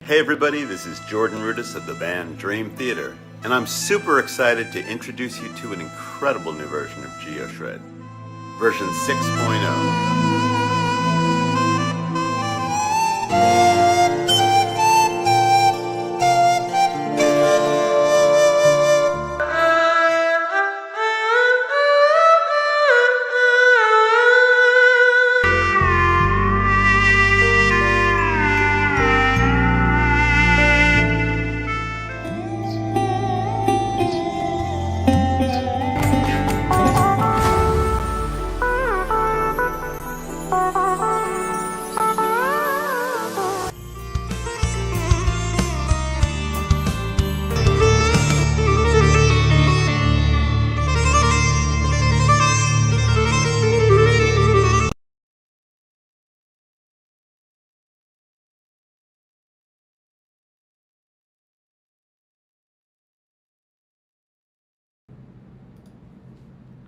Hey everybody, this is Jordan Rudess of the band Dream Theater, and I'm super excited to introduce you to an incredible new version of GeoShred, version 6.0.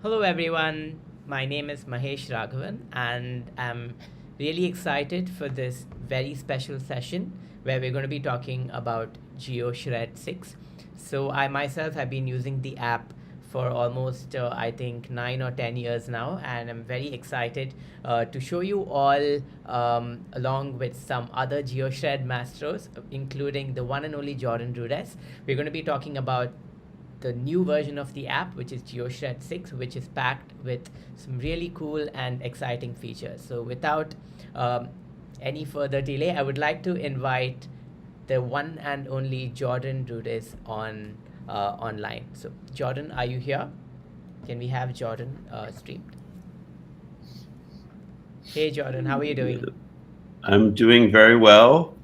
Hello everyone, my name is Mahesh Raghvan and I'm really excited for this very special session where we're going to be talking about GeoShred 6. So I myself have been using the app for almost I think 9 or 10 years now, and I'm very excited to show you all along with some other GeoShred masters, including the one and only Jordan Rudess. We're going to be talking about the new version of the app, which is GeoShred 6, which is packed with some really cool and exciting features. So without any further delay, I would like to invite the one and only Jordan Rudess on online. So Jordan, are you here? Can we have Jordan streamed? Hey Jordan, how are you doing? I'm doing very well.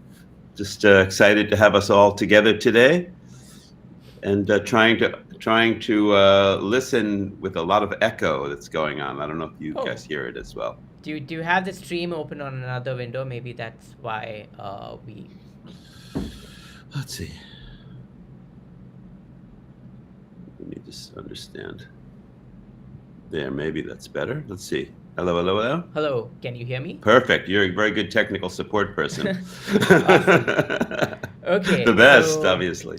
Just excited to have us all together today, and trying to listen with a lot of echo that's going on. I don't know if you guys hear it as well. Do you have the stream open on another window? Maybe that's why we... Let's see. Let me just understand. There, maybe that's better. Let's see. Hello, hello, hello. Hello, can you hear me? Perfect. You're a very good technical support person. Okay. The best, obviously.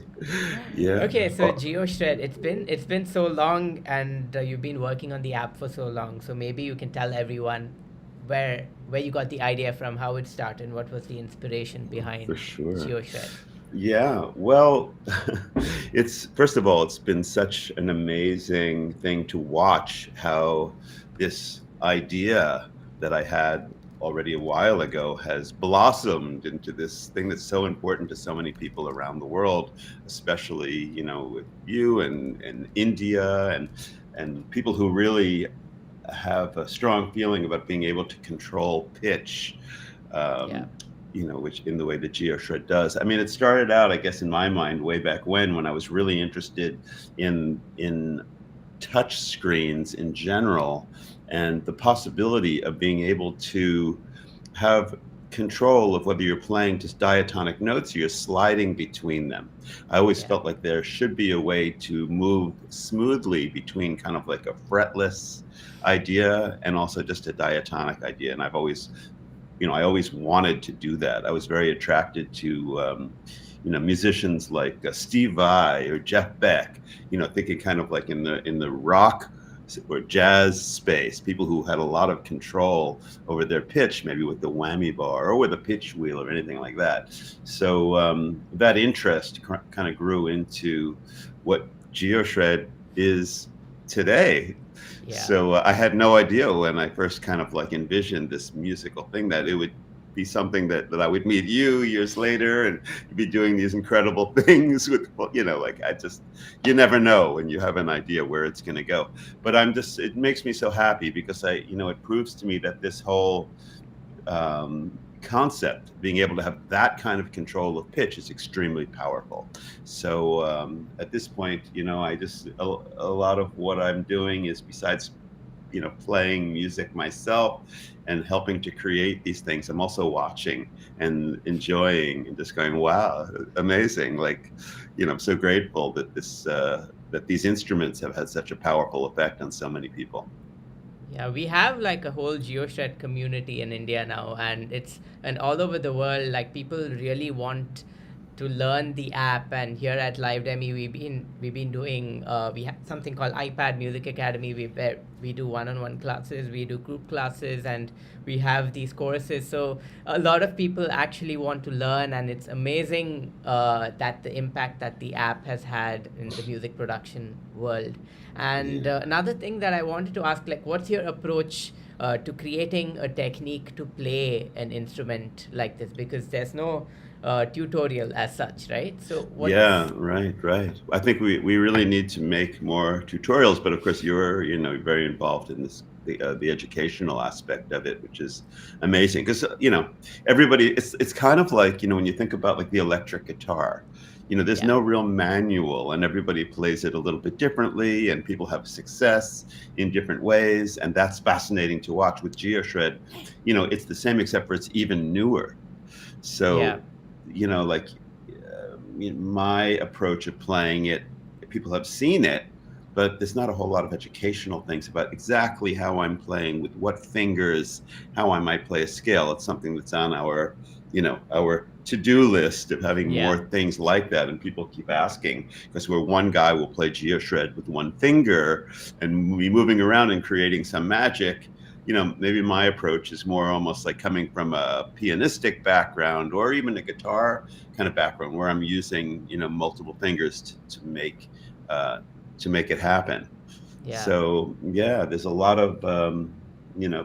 Yeah. Okay, so GeoShred, it's been so long, and you've been working on the app for so long. So maybe you can tell everyone where you got the idea from, how it started, and what was the inspiration behind GeoShred. Yeah, well, first of all, it's been such an amazing thing to watch how this idea that I had already a while ago has blossomed into this thing that's so important to so many people around the world, especially, you know, with you and India and people who really have a strong feeling about being able to control pitch. You know, which in the way that GeoShred does. I mean, it started out, I guess, in my mind way back when I was really interested in touch screens in general, and the possibility of being able to have control of whether you're playing just diatonic notes or you're sliding between them. I always felt like there should be a way to move smoothly between kind of like a fretless idea and also just a diatonic idea. And I've always, you know, I always wanted to do that. I was very attracted to, you know, musicians like Steve Vai or Jeff Beck, you know, thinking kind of like in the rock or jazz space, people who had a lot of control over their pitch, maybe with the whammy bar or with a pitch wheel or anything like that. So that interest kind of grew into what GeoShred is today. So I had no idea when I first kind of like envisioned this musical thing that it would be something that I would meet you years later and be doing these incredible things with, you know, like you never know when you have an idea where it's going to go. But it makes me so happy because you know, it proves to me that this whole concept, being able to have that kind of control of pitch, is extremely powerful. So at this point, you know, a lot of what I'm doing is, besides, you know, playing music myself and helping to create these things, I'm also watching and enjoying and just going, wow, amazing. Like, you know, I'm so grateful that that these instruments have had such a powerful effect on so many people. Yeah, we have like a whole GeoShred community in India now, and all over the world. Like, people really want to learn the app. And here at LivDemy, we've been doing we have something called iPad Music Academy. Where we do one-on-one classes, we do group classes, and we have these courses. So a lot of people actually want to learn, and it's amazing that the impact that the app has had in the music production world. And another thing that I wanted to ask, like, what's your approach to creating a technique to play an instrument like this? Because there's no tutorial as such, right? So what's... Yeah, right. I think we really need to make more tutorials, but of course you're very involved in this the educational aspect of it, which is amazing because everybody it's kind of like when you think about like the electric guitar, there's Yeah. no real manual and everybody plays it a little bit differently and people have success in different ways, and that's fascinating to watch. With GeoShred, it's the same except for it's even newer. Yeah. So like my approach of playing it, people have seen it, but there's not a whole lot of educational things about exactly how I'm playing with what fingers, how I might play a scale. It's something that's on our to-do list of having more things like that. And people keep asking because where one guy will play GeoShred with one finger and be moving around and creating some magic. Maybe my approach is more almost like coming from a pianistic background or even a guitar kind of background where I'm using, multiple fingers to make it happen. Yeah. So there's a lot of,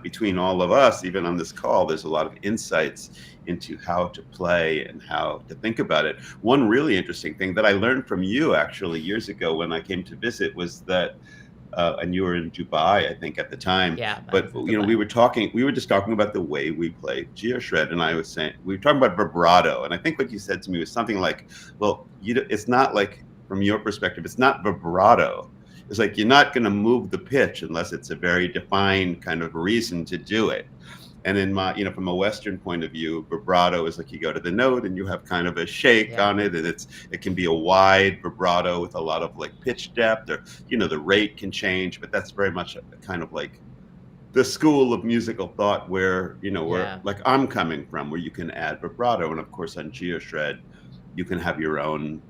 between all of us, even on this call, there's a lot of insights into how to play and how to think about it. One really interesting thing that I learned from you actually years ago when I came to visit was that and you were in Dubai, I think, at the time. Yeah. But we were just talking about the way we play GeoShred, and I was saying we were talking about vibrato, and I think what you said to me was something like, "Well, it's not like from your perspective, it's not vibrato. It's like you're not going to move the pitch unless it's a very defined kind of reason to do it." And in my, from a Western point of view, vibrato is like you go to the note and you have kind of a shake on it, and it can be a wide vibrato with a lot of like pitch depth, or the rate can change, but that's very much kind of like the school of musical thought where where like I'm coming from, where you can add vibrato, and of course on GeoShred you can have your own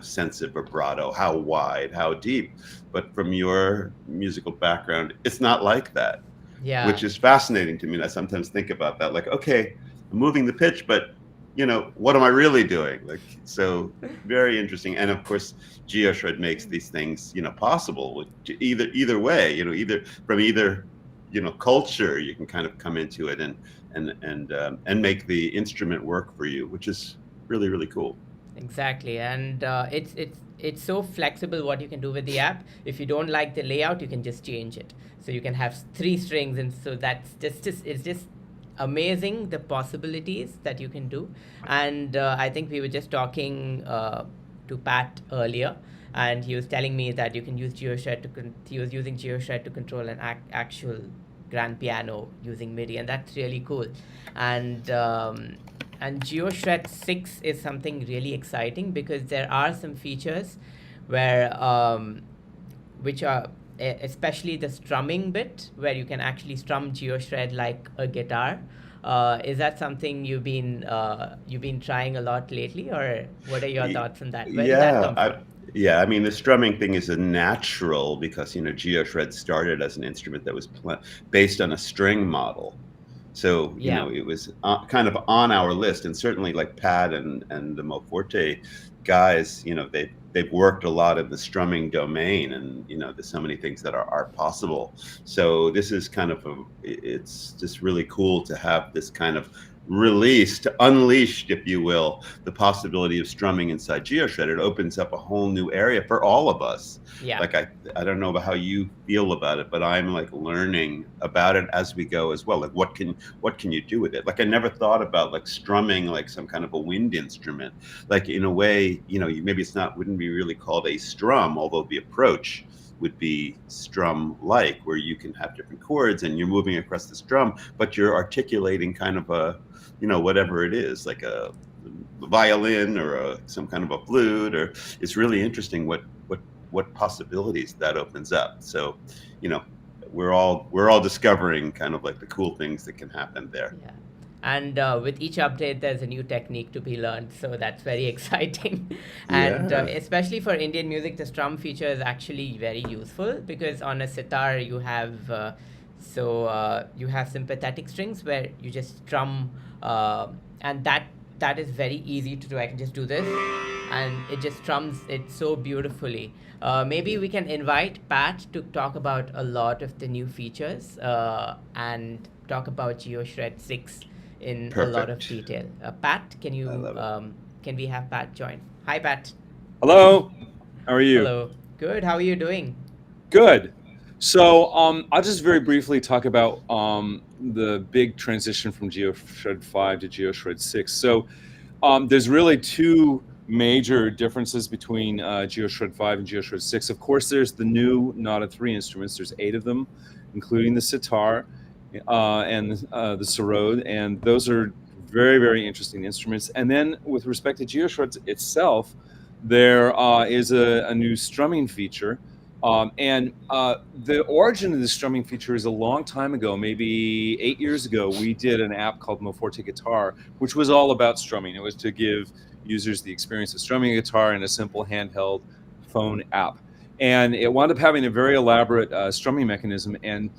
sense of vibrato, how wide, how deep. But from your musical background, it's not like that. Yeah. Which is fascinating to me. And I sometimes think about that, like, okay, I'm moving the pitch, but what am I really doing? Like, so very interesting. And of course, GeoShred makes these things, possible either way, either from either, culture, you can kind of come into it and make the instrument work for you, which is really, really cool. Exactly, and it's so flexible what you can do with the app. If you don't like the layout, you can just change it. So you can have 3 strings, and so that's it's just amazing the possibilities that you can do. And I think we were just talking to Pat earlier, and he was telling me that you can use GeoShred he was using GeoShred to control an actual grand piano using MIDI, and that's really cool. And GeoShred 6 is something really exciting because there are some features where which are especially the strumming bit, where you can actually strum GeoShred like a guitar. Is that something you've been trying a lot lately, or what are your thoughts on that? Where did that come from? I mean, the strumming thing is a natural because GeoShred started as an instrument that was based on a string model. So, it was kind of on our list, and certainly like Pat and the MoForte guys, they've worked a lot in the strumming domain, and, there's so many things that are possible. So this is kind of it's just really cool to have this kind of released, unleashed, if you will, the possibility of strumming inside GeoShred. It opens up a whole new area for all of us. Yeah. Like I don't know about how you feel about it, but I'm like learning about it as we go as well. Like what can you do with it? Like I never thought about like strumming like some kind of a wind instrument. Like in a way, maybe wouldn't be really called a strum, although the approach would be strum-like, where you can have different chords and you're moving across the strum, but you're articulating kind of a, whatever it is, like a violin or some kind of a flute. Or it's really interesting what possibilities that opens up. So, we're all discovering kind of like the cool things that can happen there. Yeah. And with each update, there's a new technique to be learned. So that's very exciting. And Yeah. especially for Indian music, the strum feature is actually very useful because on a sitar, you have you have sympathetic strings where you just strum, and that is very easy to do. I can just do this, and it just strums it so beautifully. Maybe we can invite Pat to talk about a lot of the new features and talk about GeoShred 6 in a lot of Perfect. detail. Pat, I love it. can we have Pat join? Hi, Pat. Hello, how are you? Hello. Good. How are you doing? Good. So I'll just very briefly talk about the big transition from GeoShred 5 to GeoShred 6. So there's really two major differences between GeoShred 5 and GeoShred 6. Of course, there's the new Naada 3 instruments. There's 8 of them, including the Sitar and the Sarod, and those are very, very interesting instruments. And then with respect to GeoShred itself, there is a new strumming feature. The origin of the strumming feature is a long time ago, maybe 8 years ago. We did an app called MoForte Guitar, which was all about strumming. It was to give users the experience of strumming a guitar in a simple handheld phone app. And it wound up having a very elaborate strumming mechanism. And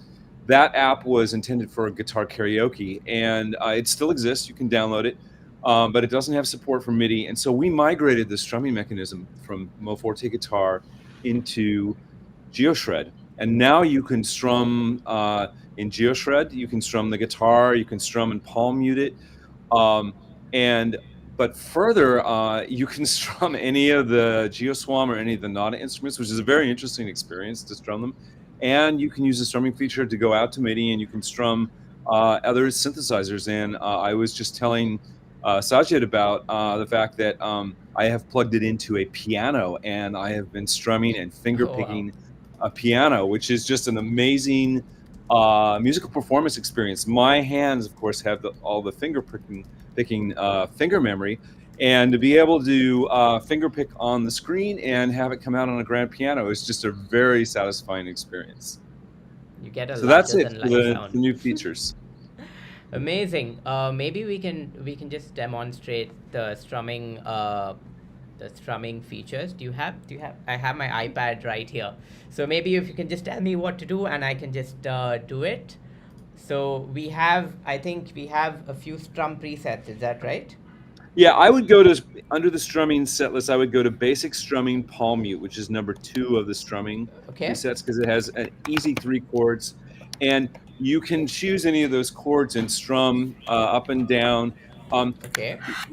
that app was intended for guitar karaoke. And it still exists. You can download it. But it doesn't have support for MIDI. And so we migrated the strumming mechanism from MoForte Guitar into GeoShred, and now you can strum in GeoShred. You can strum the guitar. You can strum and palm mute it, but further, you can strum any of the GeoSwam or any of the Naada instruments, which is a very interesting experience to strum them. And you can use the strumming feature to go out to MIDI, and you can strum other synthesizers. And I was just telling Sajid about the fact that I have plugged it into a piano, and I have been strumming and finger picking a piano, which is just an amazing musical performance experience. My hands, of course, have all the finger picking finger memory, and to be able to finger pick on the screen and have it come out on a grand piano is just a very satisfying experience. You get a so that's larger it than for life the new features. Amazing. Maybe we can just demonstrate the strumming features. Do you have? I have my iPad right here. So maybe if you can just tell me what to do, and I can just do it. So I think we have a few strum presets. Is that right? Yeah, I would go to under the strumming set list. I would go to basic strumming palm mute, which is number 2 of the strumming presets, because it has an easy 3 chords, and you can choose any of those chords and strum up and down.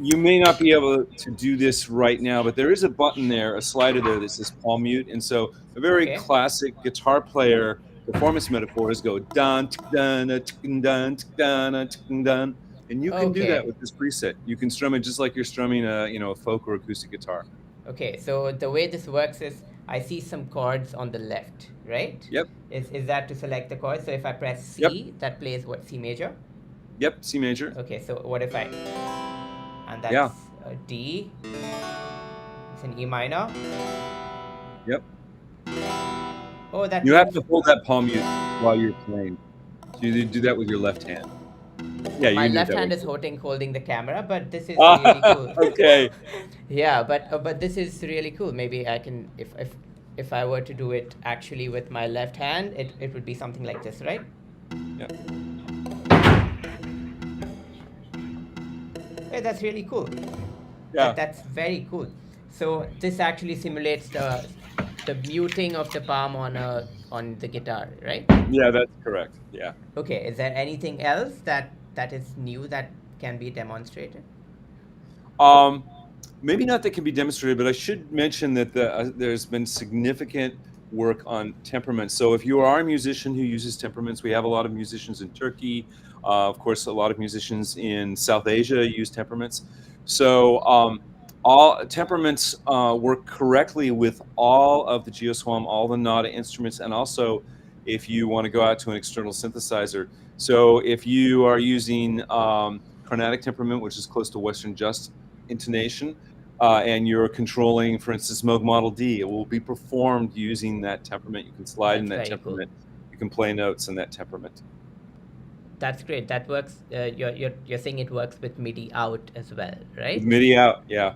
You may not be able to do this right now, but there is a button there, a slider there that says palm mute, and so a very classic guitar player performance metaphor is go dun dun dun dun dun dun. And you can do that with this preset. You can strum it just like you're strumming a folk or acoustic guitar. Okay, so the way this works is I see some chords on the left, right? Yep. Is that to select the chord? So if I press C, that plays what, C major? Yep, C major. Okay, so what if I... And that's a D. It's an E minor. Yep. Oh, that... You have to hold that palm mute while you're playing. So you do that with your left hand. Yeah, my left hand is holding the camera, but this is really cool. Okay. Yeah, but this is really cool. Maybe I can, if I were to do it actually with my left hand, it would be something like this, right? Yeah. Hey, that's really cool. Yeah. That's very cool. So this actually simulates the muting of the palm on the guitar, right? Yeah, that's correct. Yeah. Okay. Is there anything else that is new that can be demonstrated? Maybe not that can be demonstrated, but I should mention that there's been significant work on temperaments. So if you are a musician who uses temperaments, we have a lot of musicians in Turkey. Of course, a lot of musicians in South Asia use temperaments. So all temperaments work correctly with all of the GeoSwam, all the Naada instruments, and also if you want to go out to an external synthesizer. So if you are using chromatic temperament, which is close to Western just intonation, and you're controlling, for instance, Moog Model D, it will be performed using that temperament. You can slide in that temperament. Cool. You can play notes in that temperament. That's great. That works. You're saying it works with MIDI out as well, right? With MIDI out, yeah,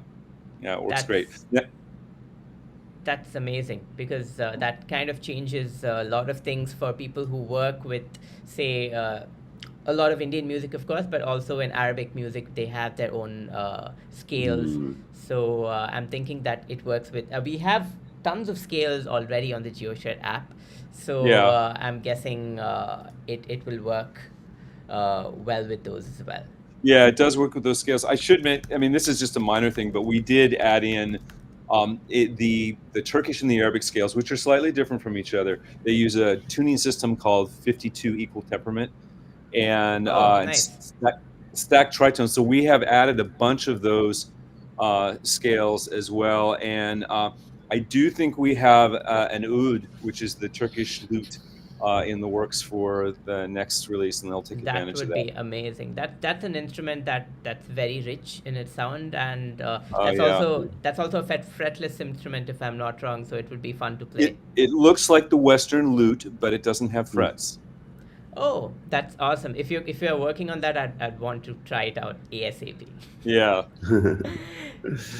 it works great. That's amazing, because that kind of changes a lot of things for people who work with, say, a lot of Indian music, of course, but also in Arabic music, they have their own scales. So I'm thinking that it works with. We have tons of scales already on the GeoShred app, so I'm guessing it will work well with those as well. Yeah, it does work with those scales. I should admit, I mean, this is just a minor thing, but we did add in the Turkish and the Arabic scales, which are slightly different from each other. They use a tuning system called 52 equal temperament and nice. stacked tritones. So we have added a bunch of those scales as well. And I do think we have an oud, which is the Turkish lute, in the works for the next release, and they'll take advantage of that. That would be amazing. That's an instrument that's very rich in its sound, and that's also a fretless instrument, if I'm not wrong. So it would be fun to play. It looks like the Western lute, but it doesn't have frets. Oh, that's awesome! If you're working on that, I'd want to try it out ASAP. Yeah.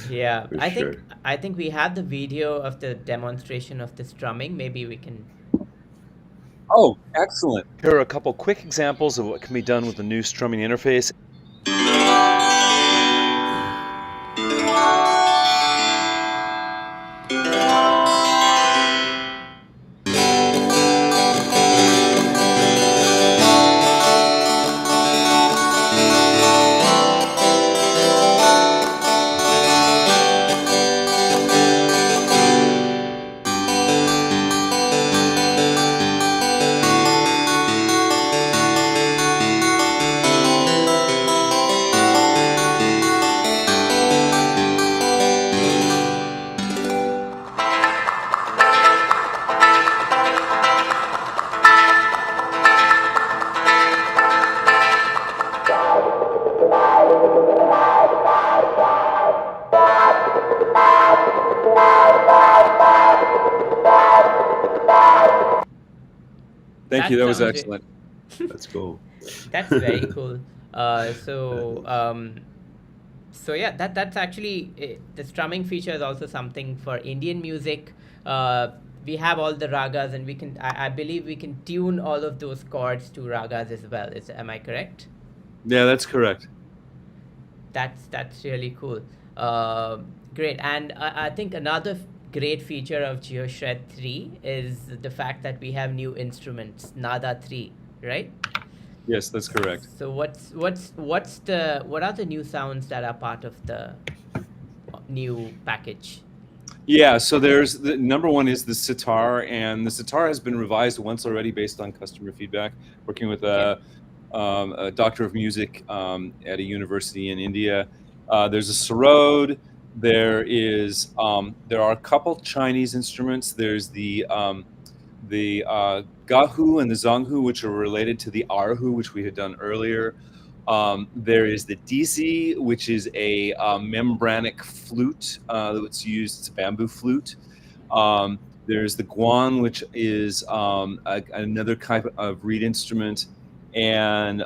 Yeah, I think we have the video of the demonstration of the strumming. Maybe we can. Oh, excellent. Here are a couple quick examples of what can be done with the new strumming interface. Thank you. That was excellent. That's cool. That's very cool. So yeah, that's actually the strumming feature is also something for Indian music. We have all the ragas, and we can. I believe we can tune all of those chords to ragas as well. Am I correct? Yeah, that's correct. That's really cool. Great, and I think another great feature of GeoShred 3 is the fact that we have new instruments, Naada 3, right? Yes, that's correct. So what are the new sounds that are part of the new package? Yeah, so there's the number one is the Sitar, and the Sitar has been revised once already based on customer feedback, working with a doctor of music at a university in India. There's a Sarod. There are a couple Chinese instruments. There's the Gaohu and the Zhonghu, which are related to the Erhu, which we had done earlier. There is the Dizi, which is a membranic flute that's used. It's a bamboo flute. There's the Guan, which is another type of reed instrument, and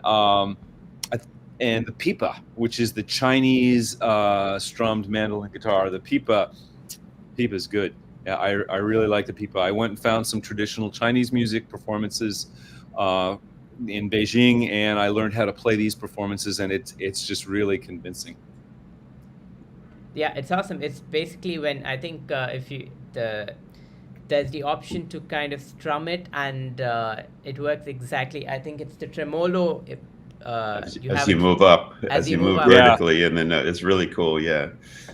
the Pipa, which is the Chinese strummed mandolin guitar. The Pipa is good. Yeah, I really like the Pipa. I went and found some traditional Chinese music performances in Beijing, and I learned how to play these performances, and it's just really convincing. Yeah, it's awesome. It's basically when I think there's the option to kind of strum it, and it works exactly. I think it's the tremolo. As you move up, as you move vertically, and then it's really cool. Yeah,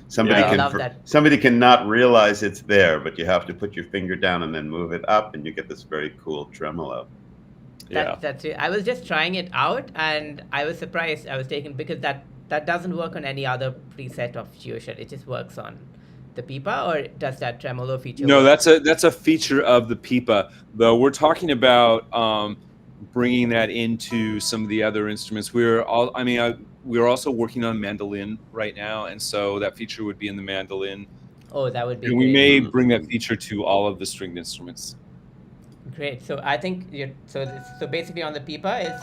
somebody cannot realize it's there, but you have to put your finger down and then move it up, and you get this very cool tremolo. That's it. I was just trying it out, and I was surprised. I was taken because that doesn't work on any other preset of GeoShred. It just works on the Pipa, or does that tremolo feature? No, that's a feature of the Pipa. Though we're talking about bringing that into some of the other instruments. We're also working on mandolin right now, and so that feature would be in the mandolin. Oh, that would be. And we may bring that feature to all of the stringed instruments. Great. So I think so basically on the Pipa is.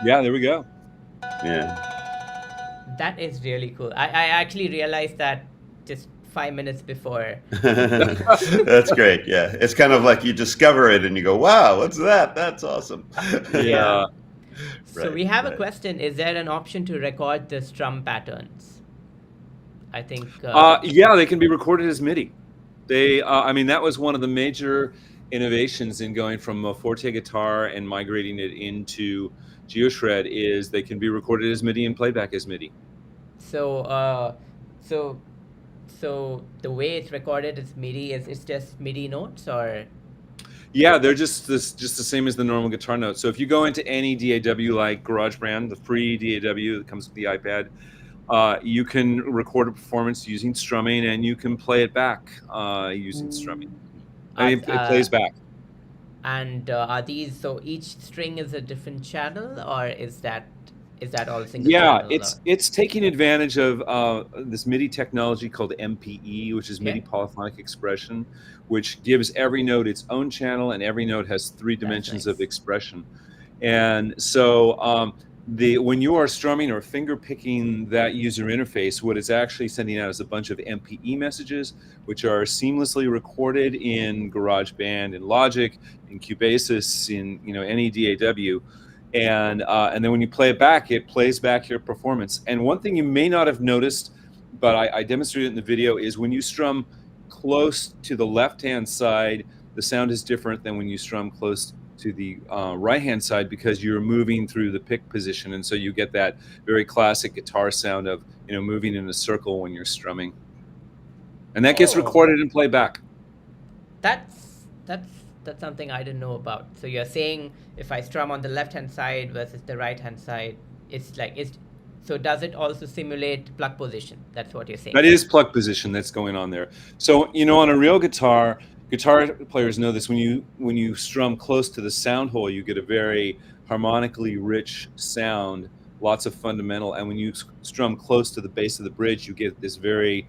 Yeah, there we go. Yeah. That is really cool. I actually realized that just 5 minutes before. That's great. Yeah. It's kind of like you discover it and you go, wow, what's that? That's awesome. Yeah. Yeah. So Right. we have a Right. question. Is there an option to record the strum patterns? I think. Yeah, they can be recorded as MIDI. I mean, that was one of the major innovations in going from a Forte guitar and migrating it into GeoShred is they can be recorded as MIDI and playback as MIDI. So, so, so the way it's recorded is MIDI. Is it's just MIDI notes, or Yeah, they're just the same as the normal guitar notes. So if you go into any DAW like GarageBand, the free DAW that comes with the iPad, you can record a performance using strumming, and you can play it back using strumming. I mean, it plays back. and are these so each string is a different channel, or is that all single Yeah, channel? it's taking advantage of this MIDI technology called MPE, which is MIDI Okay. polyphonic expression, which gives every note its own channel, and every note has three dimensions of nice. expression. And so when you are strumming or finger picking that user interface, what it's actually sending out is a bunch of MPE messages, which are seamlessly recorded in GarageBand, in Logic, in Cubasis, in any DAW. And then when you play it plays back your performance. And one thing you may not have noticed, but I demonstrated it in the video, is when you strum close to the left-hand side, the sound is different than when you strum close to the right-hand side, because you're moving through the pick position, and so you get that very classic guitar sound of moving in a circle when you're strumming, and that gets recorded and played back. That's something I didn't know about. So you're saying if I strum on the left hand side versus the right hand side, it's so does it also simulate pluck position? That's what you're saying. That is pluck position that's going on there. So on a real guitar players know this. When you strum close to the sound hole, you get a very harmonically rich sound, lots of fundamental. And when you strum close to the base of the bridge, you get this very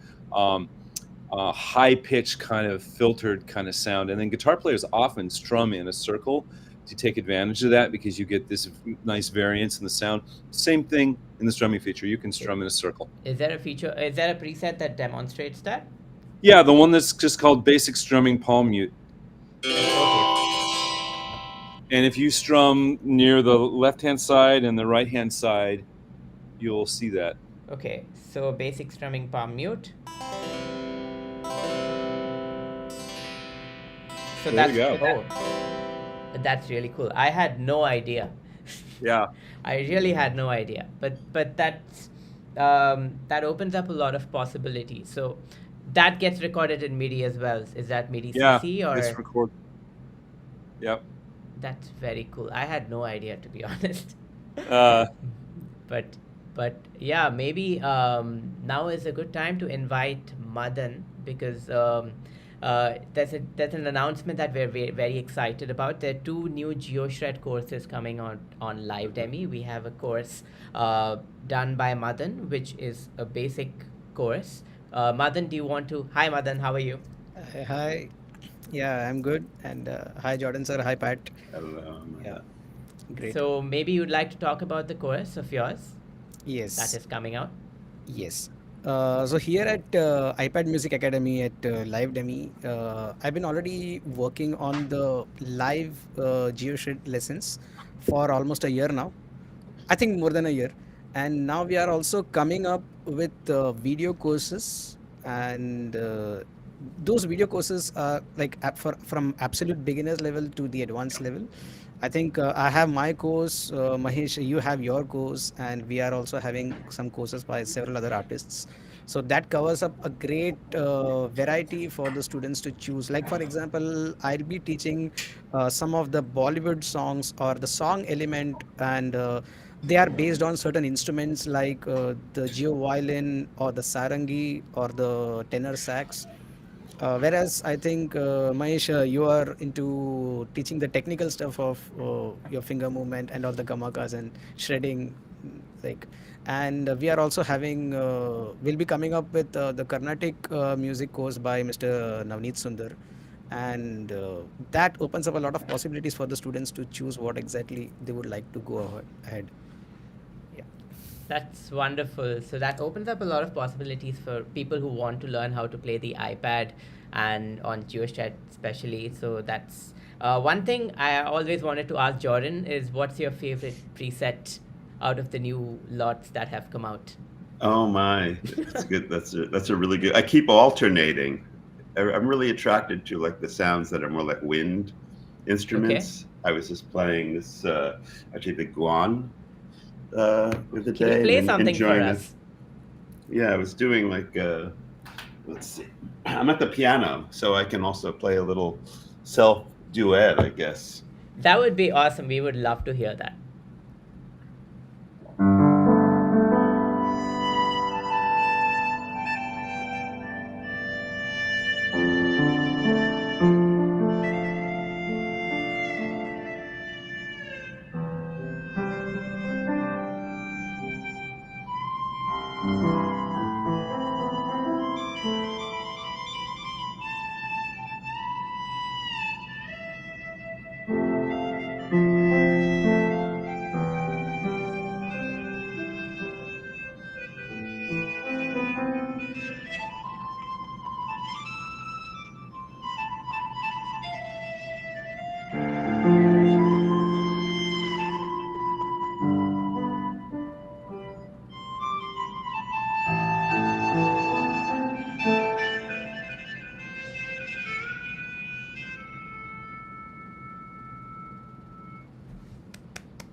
high-pitched kind of filtered kind of sound. And then guitar players often strum in a circle to take advantage of that, because you get this nice variance in the sound. Same thing in the strumming feature. You can strum in a circle. Is there a preset that demonstrates that? Yeah, the one that's just called basic strumming palm mute. And if you strum near the left-hand side and the right-hand side, you'll see that. Okay, so basic strumming palm mute. So there you go. That's really cool. I had no idea. Yeah. I really had no idea. But that's that opens up a lot of possibilities. So that gets recorded in MIDI as well. Is that MIDI CC or? It's record. Yep. That's very cool. I had no idea, to be honest. But yeah, maybe now is a good time to invite Madan, because there's an announcement that we're very excited about. There are 2 new GeoShred courses coming on LivDemy. We have a course done by Madan, which is a basic course. Madan, do you want to? Hi, Madan. How are you? Hi. Yeah, I'm good. And hi, Jordan sir. Hi, Pat. Hello. Yeah. Great. So maybe you'd like to talk about the course of yours Yes. that is coming out. Yes. So here at iPad Music Academy at LivDemy, I've been already working on the live GeoShred lessons for almost a year now. I think more than a year. And now we are also coming up with video courses, and those video courses are like from absolute beginners level to the advanced level. I think I have my course, Mahesh, you have your course, and we are also having some courses by several other artists. So that covers up a great variety for the students to choose. Like, for example, I'll be teaching some of the Bollywood songs or the song element, and they are based on certain instruments like the geo violin or the sarangi or the tenor sax. Whereas I think, Mahesh, you are into teaching the technical stuff of your finger movement and all the gamakas and shredding, like. And we are also having, we'll be coming up with the Carnatic music course by Mr. Navneet Sundar. and that opens up a lot of possibilities for the students to choose what exactly they would like to go ahead. Yeah. That's wonderful. So that opens up a lot of possibilities for people who want to learn how to play the iPad and on GeoShred especially. So that's one thing I always wanted to ask Jordan is what's your favorite preset out of the new lots that have come out? Oh my, that's good. That's a really good. I keep alternating. I'm really attracted to like the sounds that are more like wind instruments. I was just playing this actually the Guan the other Can you day play and something for enjoying it. us? Yeah, I was doing like let's see. I'm at the piano, so I can also play a little self duet, I guess. That would be awesome. We would love to hear that.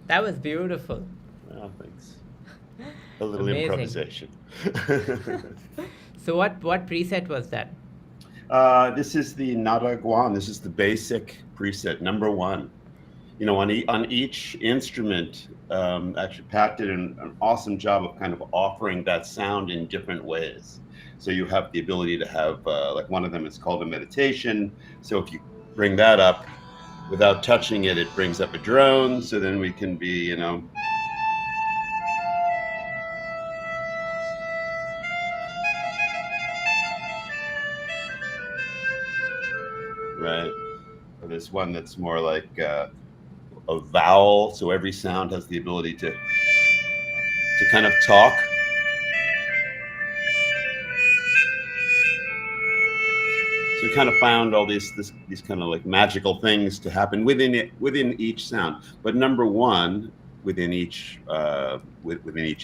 That was beautiful. Oh, thanks. A little Amazing. improvisation. So what preset was that? This is the Naada Guan. This is the basic preset, number one. You know, on each instrument, actually Pat did an awesome job of kind of offering that sound in different ways. So you have the ability to have, like one of them is called a meditation. So if you bring that up without touching it, it brings up a drone. So then we can be, you know, right? Or there's one that's more like a vowel, so every sound has the ability to kind of talk. So we kind of found all these kind of like magical things to happen within each sound. But number one within each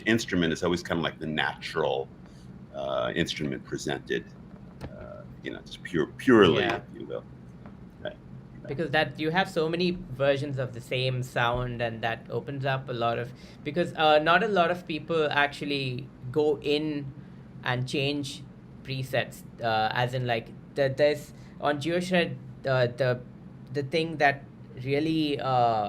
instrument is always kind of like the natural instrument presented. You know, just purely, Yeah. if you will. Because that you have so many versions of the same sound, and that opens up a lot of, because not a lot of people actually go in and change presets, as in like there's on GeoShred, the thing that really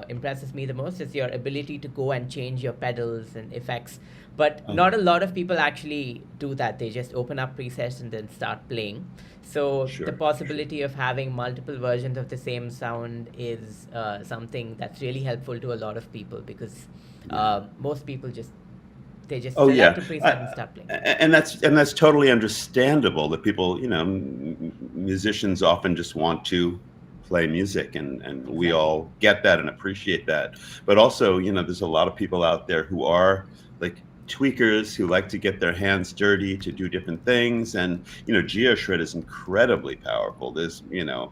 impresses me the most is your ability to go and change your pedals and effects, but not a lot of people actually do that. They just open up presets and then start playing. So the possibility of having multiple versions of the same sound is something that's really helpful to a lot of people, because most people just select a preset and start playing. And that's totally understandable that people, you know, musicians often just want to play music, and we all get that and appreciate that. But also, you know, there's a lot of people out there who are like tweakers who like to get their hands dirty to do different things, and you know, GeoShred is incredibly powerful. There's, you know,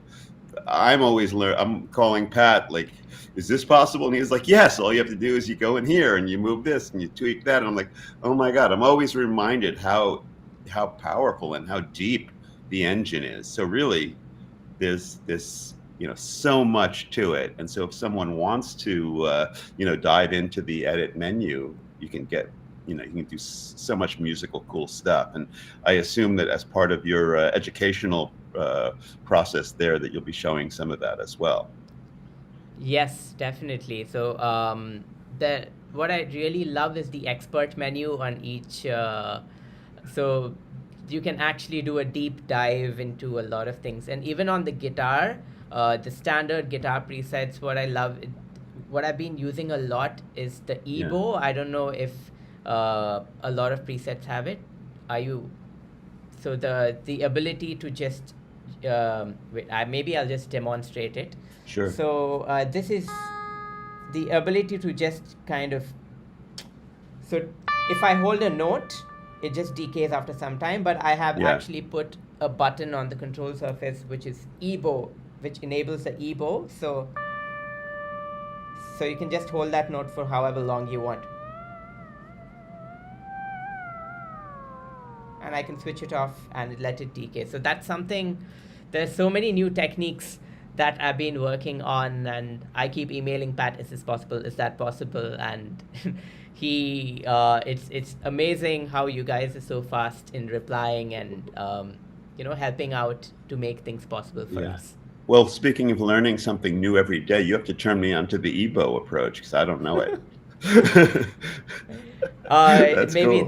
I'm calling Pat like, is this possible? And he's like, yes, all you have to do is you go in here and you move this and you tweak that. And I'm like, oh my God, I'm always reminded how powerful and how deep the engine is. So really there's this, you know, so much to it. And so if someone wants to, you know, dive into the edit menu, you can get, you know, you can do so much musical cool stuff. And I assume that as part of your educational process there, that you'll be showing some of that as well. Yes, definitely. So what I really love is the expert menu on each. So you can actually do a deep dive into a lot of things, and even on the guitar, the standard guitar presets. What I've been using a lot is the EBO. I don't know if a lot of presets have it. So the ability to just wait, maybe I'll just demonstrate it. Sure. So this is the ability to just kind of, so if I hold a note, it just decays after some time, but I have actually put a button on the control surface, which is EBow, which enables the EBow. So you can just hold that note for however long you want. And I can switch it off and let it decay. So that's something, there's so many new techniques that I've been working on, and I keep emailing Pat, is this possible? Is that possible? And it's amazing how you guys are so fast in replying and, helping out to make things possible for us. Well, speaking of learning something new every day, you have to turn me onto the EBow approach, because I don't know it. That's maybe cool.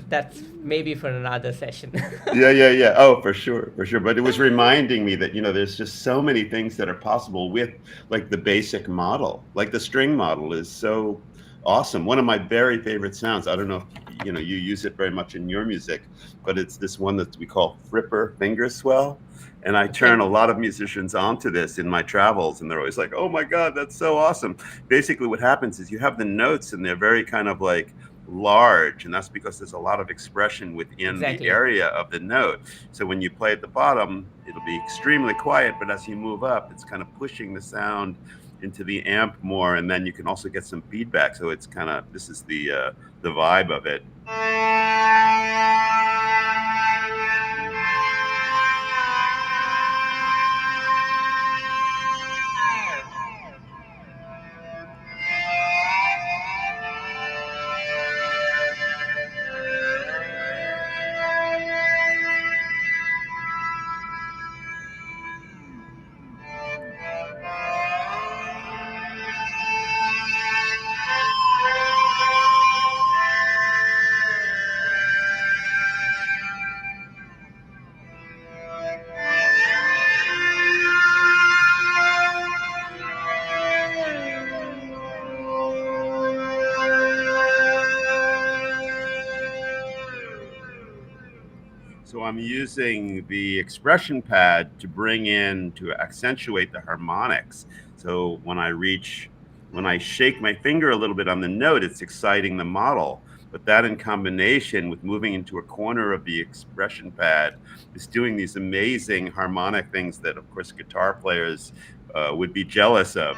that's maybe for another session. Yeah. Oh, for sure. But it was reminding me that, there's just so many things that are possible with like the basic model. Like the string model is so awesome. One of my very favorite sounds. I don't know if you use it very much in your music, but it's this one that we call Fripper finger swell. And I turn a lot of musicians onto this in my travels, and they're always like, oh my God, that's so awesome. Basically what happens is you have the notes and they're very kind of like large, and that's because there's a lot of expression within the area of the note. So when you play at the bottom, it'll be extremely quiet, but as you move up, it's kind of pushing the sound into the amp more, and then you can also get some feedback. So it's kind of, this is the vibe of it. So I'm using the expression pad to accentuate the harmonics. So when I shake my finger a little bit on the note, it's exciting the model. But that in combination with moving into a corner of the expression pad is doing these amazing harmonic things that, of course, guitar players would be jealous of,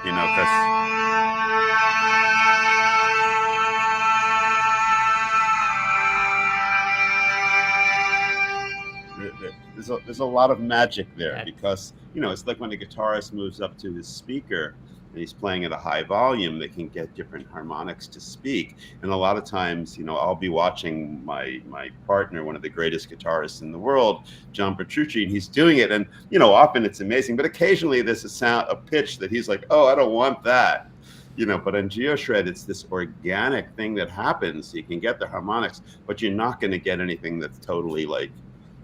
there's a lot of magic there, because it's like when a guitarist moves up to his speaker and he's playing at a high volume, they can get different harmonics to speak. And a lot of times, I'll be watching my partner, one of the greatest guitarists in the world, John Petrucci, and he's doing it, and often it's amazing, but occasionally there's a pitch that he's like, oh, I don't want that. But in GeoShred, it's this organic thing that happens. You can get the harmonics, but you're not going to get anything that's totally like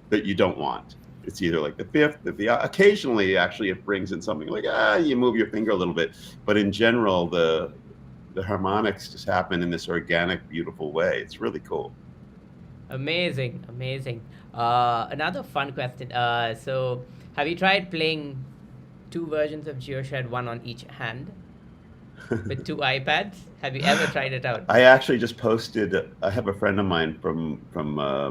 that you don't want. It's either like the fifth, occasionally actually it brings in something like, you move your finger a little bit, but in general, the harmonics just happen in this organic, beautiful way. It's really cool. Amazing. Another fun question. So have you tried playing two versions of GeoShred, one on each hand, with two iPads? Have you ever tried it out? I actually just posted. I have a friend of mine from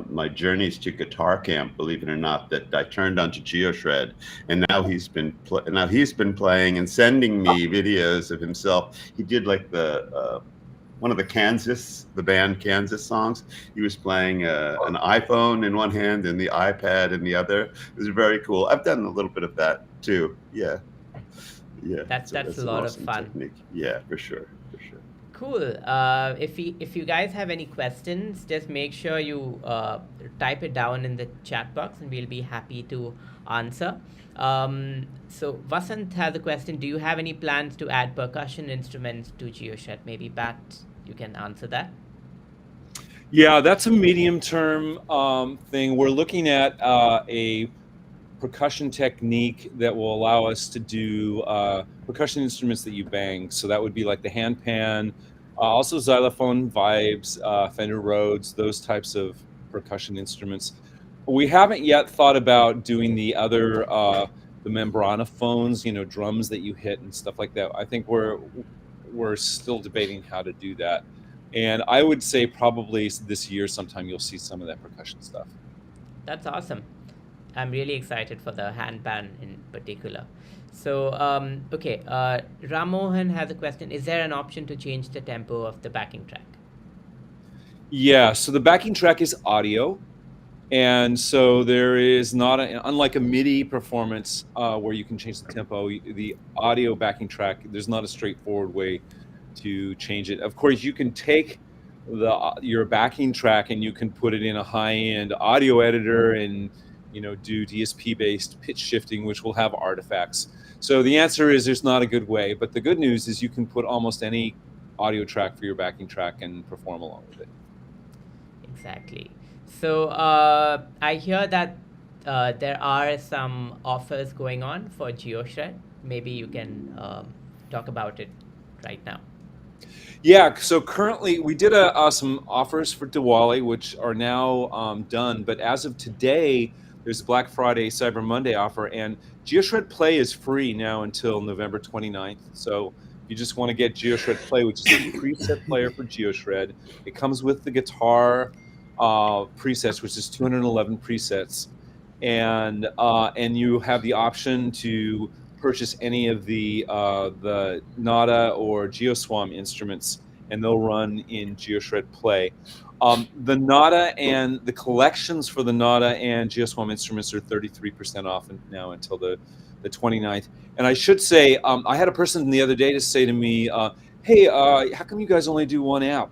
my Journeys to Guitar Camp, believe it or not, that I turned onto GeoShred, and now he's been playing and sending me videos of himself. He did like the one of the band Kansas songs. He was playing an iPhone in one hand and the iPad in the other. It was very cool. I've done a little bit of that too. Yeah. That's a lot of fun. Technique. Yeah, for sure. Cool. If you guys have any questions, just make sure you type it down in the chat box, and we'll be happy to answer. So Vasant has a question. Do you have any plans to add percussion instruments to GeoShred? Maybe Pat, you can answer that. Yeah, that's a medium-term thing. We're looking at a percussion technique that will allow us to do percussion instruments that you bang. So that would be like the hand pan, also xylophone vibes, Fender Rhodes, those types of percussion instruments. We haven't yet thought about doing the other the membrana phones, drums that you hit and stuff like that. I think we're still debating how to do that. And I would say probably this year sometime you'll see some of that percussion stuff. That's awesome. I'm really excited for the handpan in particular. So, okay, Ramohan has a question. Is there an option to change the tempo of the backing track? Yeah, so the backing track is audio. And so there is not, unlike a MIDI performance where you can change the tempo, the audio backing track, there's not a straightforward way to change it. Of course, you can take your backing track and you can put it in a high-end audio editor and do DSP-based pitch shifting, which will have artifacts. So the answer is there's not a good way, but the good news is you can put almost any audio track for your backing track and perform along with it. Exactly. So I hear that there are some offers going on for GeoShred. Maybe you can talk about it right now. Yeah, so currently we did some offers for Diwali, which are now done. But as of today, there's a Black Friday, Cyber Monday offer, and GeoShred Play is free now until November 29th. So if you just want to get GeoShred Play, which is a preset player for GeoShred, it comes with the guitar presets, which is 211 presets, and you have the option to purchase any of the Naada or GeoSwarm instruments, and they'll run in GeoShred Play. The Naada and the collections for the Naada and GeoSwarm instruments are 33% off now until the 29th. And I should say, I had a person the other day to say to me, hey, how come you guys only do one app?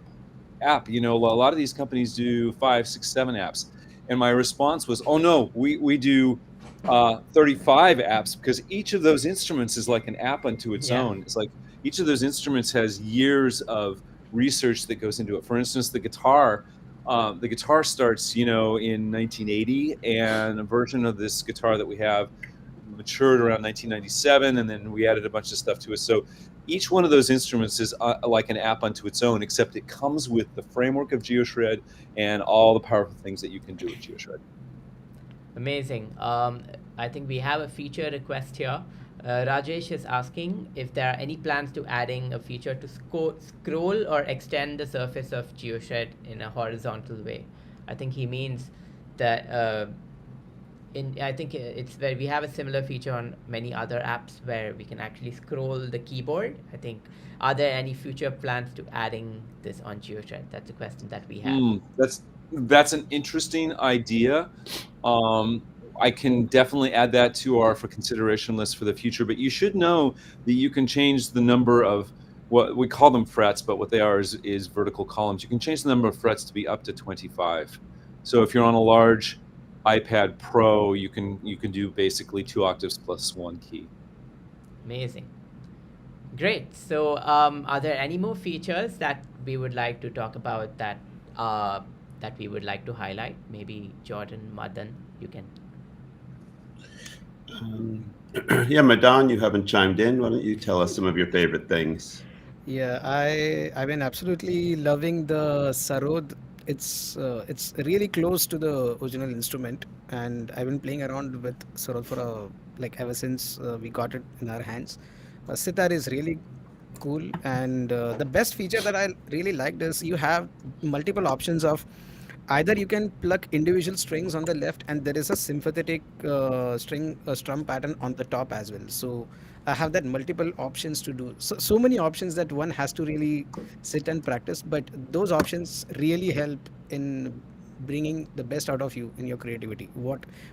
A lot of these companies do 5, 6, 7 apps. And my response was, oh no, we do 35 apps, because each of those instruments is like an app unto its own. It's like each of those instruments has years of research that goes into it. For instance, the guitar starts, in 1980, and a version of this guitar that we have matured around 1997, and then we added a bunch of stuff to it. So each one of those instruments is like an app unto its own, except it comes with the framework of GeoShred and all the powerful things that you can do with GeoShred. Amazing. I think we have a feature request here. Rajesh is asking if there are any plans to adding a feature to scroll or extend the surface of GeoShred in a horizontal way. I think he means that I think it's where we have a similar feature on many other apps where we can actually scroll the keyboard. I think, are there any future plans to adding this on GeoShred? That's a question that we have. That's an interesting idea. I can definitely add that to our for consideration list for the future, but you should know that you can change the number of, what we call them frets, but what they are is vertical columns. You can change the number of frets to be up to 25. So if you're on a large iPad Pro, you can do basically 2 octaves plus 1 key. Amazing. Great. So are there any more features that we would like to talk about that we would like to highlight? Maybe Jordan, Madan, you can. Yeah, Madan, you haven't chimed in. Why don't you tell us some of your favorite things? Yeah, I've been absolutely loving the Sarod. It's really close to the original instrument, and I've been playing around with Sarod for ever since we got it in our hands. Sitar is really cool, and the best feature that I really liked is you have multiple options of either you can plug individual strings on the left, and there is a sympathetic strum pattern on the top as well. So I have that multiple options to do. So many options that one has to really sit and practice, but those options really help in bringing the best out of you in your creativity.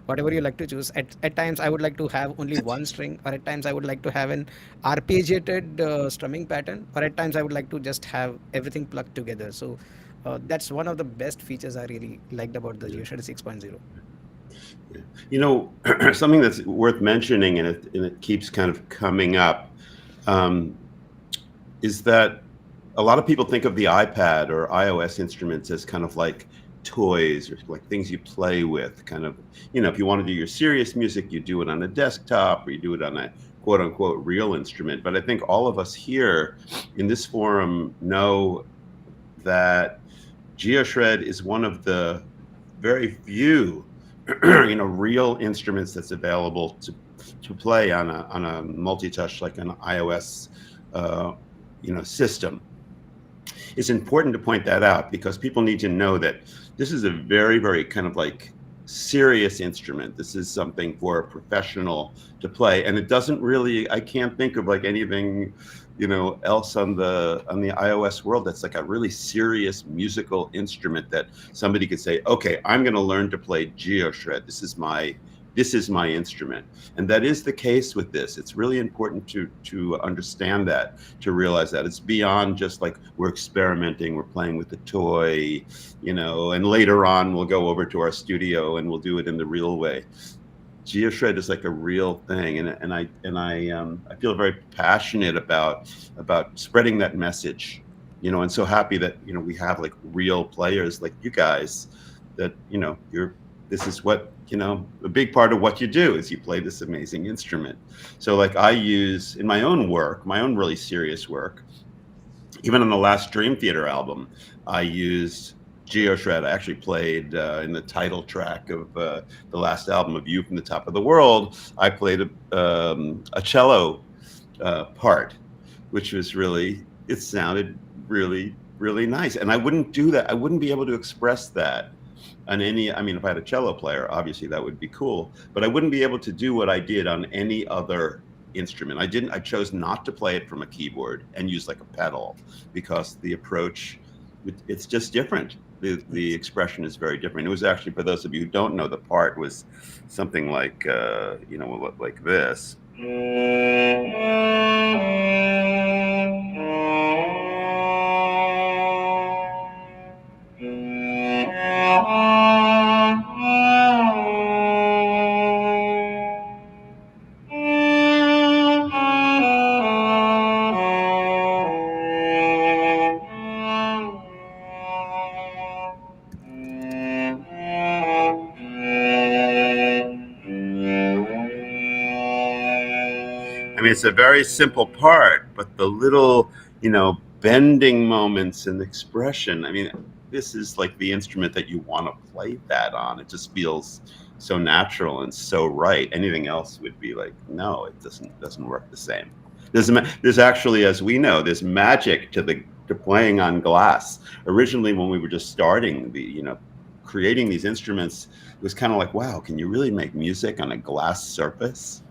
Whatever you like to choose. At times I would like to have only one string, or at times I would like to have an arpeggiated strumming pattern, or at times I would like to just have everything plugged together. So that's one of the best features I really liked about the GeoShred 6.0. Something that's worth mentioning, and it keeps kind of coming up, is that a lot of people think of the iPad or iOS instruments as kind of like toys, or like things you play with. Kind of, if you want to do your serious music, you do it on a desktop, or you do it on a quote unquote real instrument. But I think all of us here in this forum know that GeoShred is one of the very few real instruments that's available to play on a multi-touch, like an iOS, system. It's important to point that out because people need to know that this is a very, very kind of like serious instrument. This is something for a professional to play, and it doesn't really, I can't think of like anything, else on the iOS world that's like a really serious musical instrument that somebody could say, okay, I'm going to learn to play GeoShred. This is my instrument. And that is the case with this. It's really important to understand that, to realize that it's beyond just like we're experimenting, we're playing with the toy, and later on we'll go over to our studio and we'll do it in the real way. GeoShred is like a real thing, and I feel very passionate about spreading that message, and so happy that we have like real players like you guys that this is what a big part of what you do is you play this amazing instrument. So like I use in my own work, my own really serious work, even on the last Dream Theater album, I used GeoShred. I actually played in the title track of the last album, of You from the Top of the World. I played a cello part, which was it sounded really, really nice. And I wouldn't do that. I wouldn't be able to express that on any, if I had a cello player, obviously that would be cool, but I wouldn't be able to do what I did on any other instrument. I chose not to play it from a keyboard and use like a pedal because the approach, it's just different. The expression is very different. It was actually, for those of you who don't know, the part was something like, like this. It's a very simple part, but the little, bending moments and expression, this is like the instrument that you want to play that on. It just feels so natural and so right. Anything else would be like, no, it doesn't work the same. There's actually, as we know, there's magic to playing on glass. Originally, when we were just starting creating these instruments, it was kind of like, wow, can you really make music on a glass surface?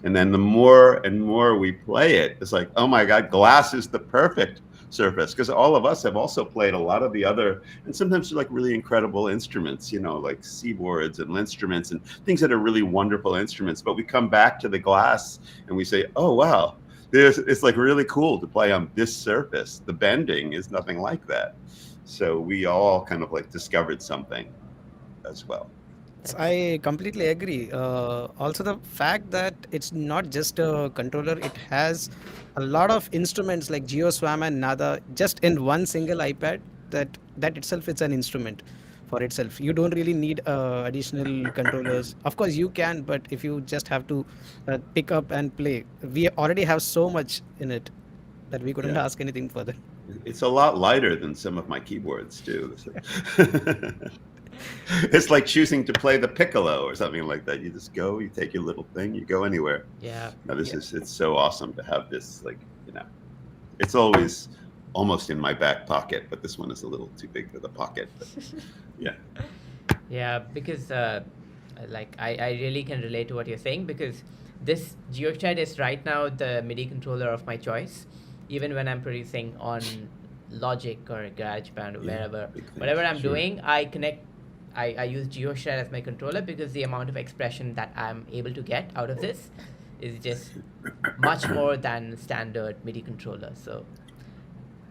And then the more and more we play it, it's like, oh my God, glass is the perfect surface. Because all of us have also played a lot of the other, and sometimes like really incredible instruments, like seaboards and instruments and things that are really wonderful instruments. But we come back to the glass and we say, oh, wow, it's like really cool to play on this surface. The bending is nothing like that. So we all kind of like discovered something as well. I completely agree. Also, the fact that it's not just a controller, it has a lot of instruments like GeoSwarm and Naada just in one single iPad. That itself is an instrument for itself. You don't really need additional controllers. Of course, you can, but if you just have to pick up and play, we already have so much in it that we couldn't ask anything further. It's a lot lighter than some of my keyboards too. It's like choosing to play the piccolo or something like that. You just go, you take your little thing, you go anywhere. Yeah. No, it's so awesome to have this, it's always almost in my back pocket, but this one is a little too big for the pocket. But yeah. Yeah, because I really can relate to what you're saying, because this GeoShred is right now the MIDI controller of my choice. Even when I'm producing on Logic or GarageBand or whatever I'm doing, I use GeoShred as my controller because the amount of expression that I'm able to get out of this is just much more than standard MIDI controller. So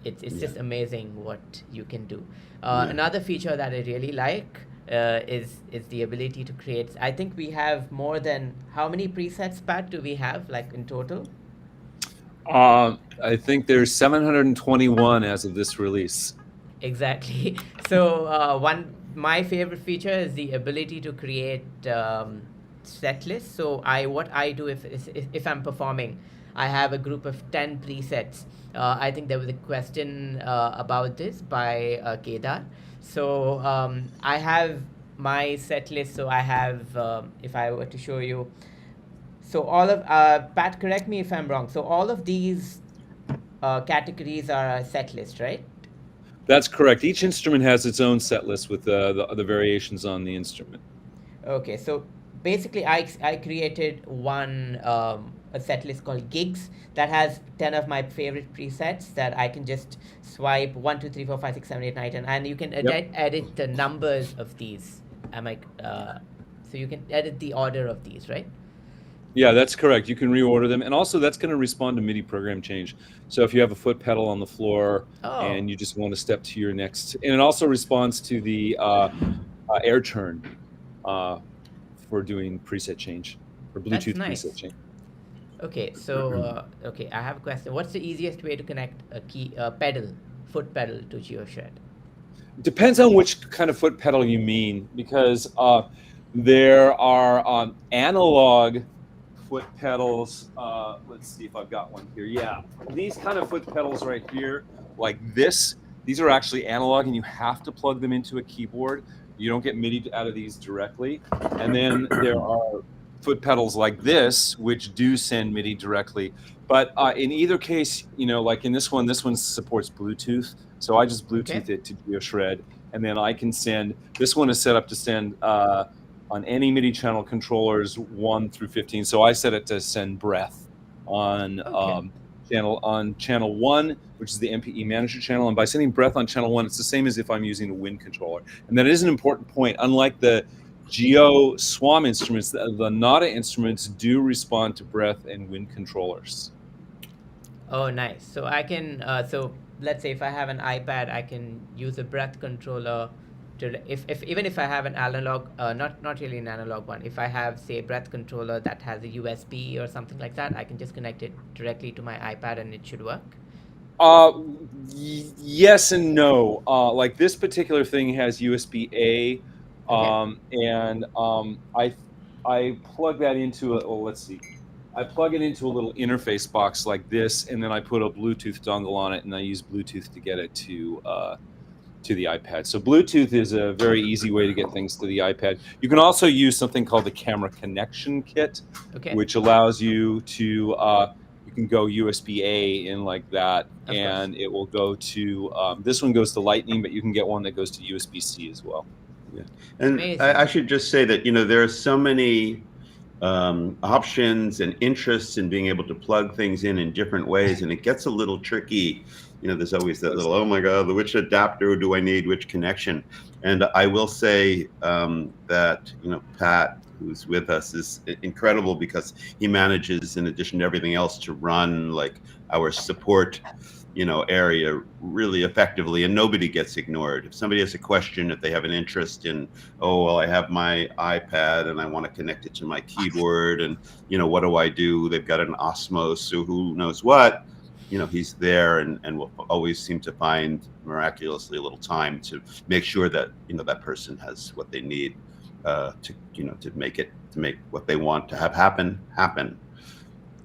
it's just amazing what you can do. Another feature that I really like is the ability to create. I think we have more than, how many presets, Pat, do we have like in total? I think there's 721 as of this release. Exactly. So my favorite feature is the ability to create set lists. So what I do if I'm performing, I have a group of 10 presets. I think there was a question about this by Kedar. So I have my set list. So I have, if I were to show you, so all of Pat, correct me if I'm wrong. So all of these categories are a set list, right? That's correct. Each instrument has its own set list with the variations on the instrument. Okay, so basically I created one a set list called gigs that has 10 of my favorite presets that I can just swipe 1 2 3 4 5 6 7 8 9 10, and you can edit the numbers of these. Am I so you can edit the order of these, right? Yeah, that's correct. You can reorder them, and also that's going to respond to MIDI program change. So if you have a foot pedal on the floor and you just want to step to your next, and it also responds to the air turn for doing preset change or Bluetooth preset change. Okay, so okay, I have a question. What's the easiest way to connect a foot pedal to GeoShred? Depends on which kind of foot pedal you mean, because there are analog foot pedals. Let's see if I've got one here. Yeah, these kind of foot pedals right here, like this, these are actually analog, and you have to plug them into a keyboard. You don't get MIDI out of these directly. And then there are foot pedals like this, which do send MIDI directly. But in either case, you know, like in this one supports Bluetooth. So I just Bluetooth it to GeoShred, and then I can send, this one is set up to send on any MIDI channel controllers 1 through 15. So I set it to send breath on channel 1, which is the MPE manager channel. And by sending breath on channel 1, it's the same as if I'm using a wind controller. And that is an important point. Unlike the Geo Swam instruments, the Naada instruments do respond to breath and wind controllers. Oh, nice. So I can, so let's say if I have an iPad, I can use a breath controller to, even if I have an analog, not really an analog one, if I have, say, a breath controller that has a USB or something like that, I can just connect it directly to my iPad and it should work? Yes and no. Like this particular thing has USB-A, and I plug that into let's see. I plug it into a little interface box like this, and then I put a Bluetooth dongle on it, and I use Bluetooth to get it to the iPad. So Bluetooth is a very easy way to get things to the iPad. You can also use something called the camera connection kit, which allows you to you can go USB-A in like that, and it will go to this one goes to Lightning, but you can get one that goes to USB-C as well. Yeah. And I should just say that, you know, there are so many options and interests in being able to plug things in different ways, and it gets a little tricky. You know, there's always that little, oh my God, which adapter do I need, which connection? And I will say that, you know, Pat, who's with us, is incredible because he manages, in addition to everything else, to run like our support, you know, area really effectively, and nobody gets ignored. If somebody has a question, if they have an interest in, oh, well, I have my iPad and I want to connect it to my keyboard, and, you know, what do I do? They've got an Osmos, or who knows what, you know, he's there and will always seem to find miraculously a little time to make sure that, you know, that person has what they need to, you know, to make what they want to have happen.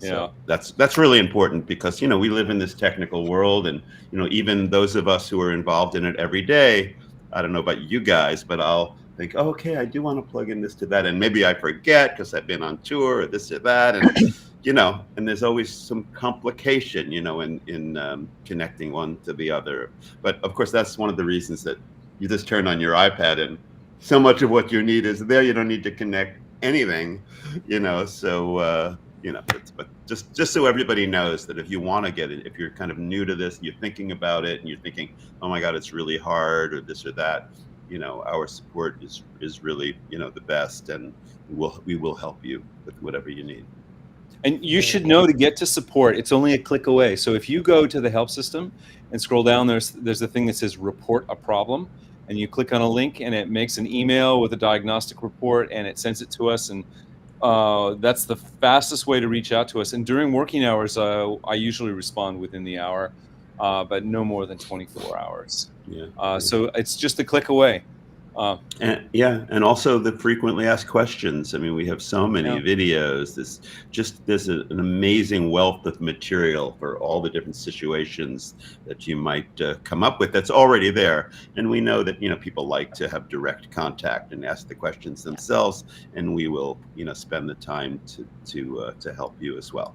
So that's really important because, you know, we live in this technical world, and, you know, even those of us who are involved in it every day, I don't know about you guys, but I'll think, oh, okay, I do want to plug in this to that, and maybe I forget because I've been on tour or this or that, and you know, and there's always some complication, you know, in connecting one to the other. But of course, that's one of the reasons that you just turn on your iPad and so much of what you need is there. You don't need to connect anything, you know. So you know, but just so everybody knows that if you want to get it, if you're kind of new to this, you're thinking about it, and you're thinking, oh my God, it's really hard, or this or that, you know, our support is really, you know, the best, and we will help you with whatever you need. And you should know, to get to support, it's only a click away. So if you go to the help system and scroll down, there's a thing that says report a problem, and you click on a link, and it makes an email with a diagnostic report, and it sends it to us. And that's the fastest way to reach out to us. And during working hours, I usually respond within the hour, but no more than 24 hours. So it's just a click away. And also the frequently asked questions. I mean, we have so many Yeah. videos. There's an amazing wealth of material for all the different situations that you might come up with. That's already there, and we know that people like to have direct contact and ask the questions themselves, and we will spend the time to help you as well.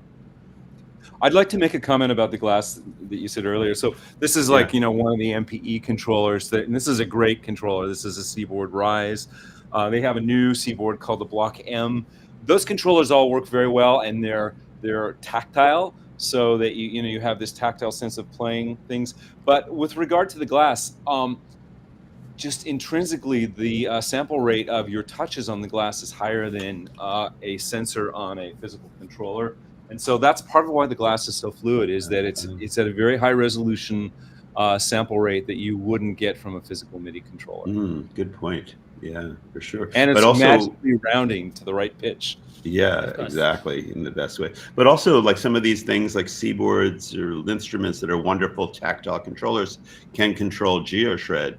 I'd like to make a comment about the glass that you said earlier. So this is like, one of the MPE controllers and this is a great controller. This is a Seaboard Rise. They have a new Seaboard called the Block M. Those controllers all work very well, and they're tactile, so that you have this tactile sense of playing things. But with regard to the glass, just intrinsically, the sample rate of your touches on the glass is higher than a sensor on a physical controller. And so that's part of why the glass is so fluid, is that it's at a very high resolution sample rate that you wouldn't get from a physical MIDI controller. Good point. Yeah, for sure. And it's also magically rounding to the right pitch. Yeah, exactly, in the best way. But also, like some of these things, like Seaboards or instruments that are wonderful tactile controllers, can control GeoShred,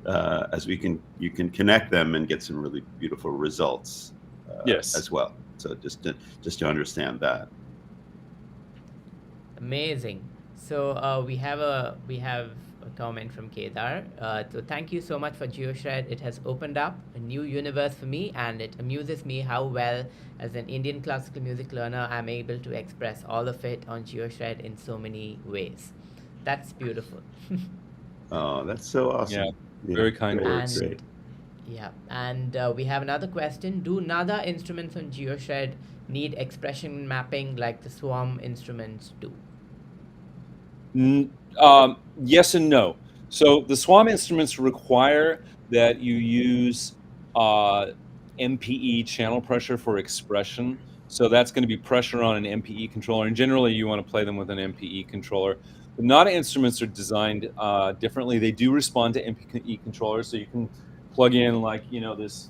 as you can connect them and get some really beautiful results. As well. So just to understand that. Amazing. So we have a comment from Kedar. So thank you so much for GeoShred. It has opened up a new universe for me, and it amuses me how well, as an Indian classical music learner, I'm able to express all of it on GeoShred in so many ways. That's beautiful. Oh, that's so awesome. Yeah, very kind words. Great. Yeah, and we have another question. Do Naada instruments on GeoShred need expression mapping like the Swarm instruments do? Yes and no. So the Swarm instruments require that you use MPE channel pressure for expression. So that's going to be pressure on an MPE controller, and generally you want to play them with an MPE controller. The Naada instruments are designed differently. They do respond to MPE controllers, so you can plug in this